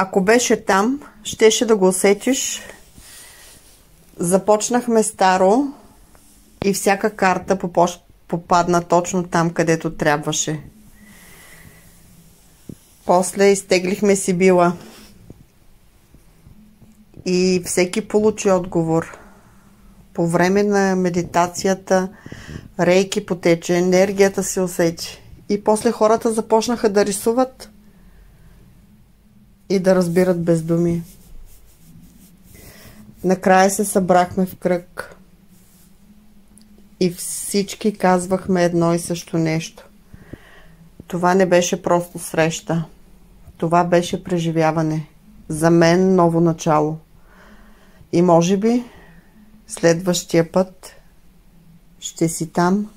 Ако беше там, щеше да го усетиш. Започнахме старо и всяка карта попадна точно там, където трябваше. После изтеглихме Сибила и всеки получи отговор. По време на медитацията рейки потече, енергията се усети. И после хората започнаха да рисуват и да разбират без думи. Накрая се събрахме в кръг и всички казвахме едно и също нещо. Това не беше просто среща. Това беше преживяване. За мен ново начало. И може би следващия път ще си там,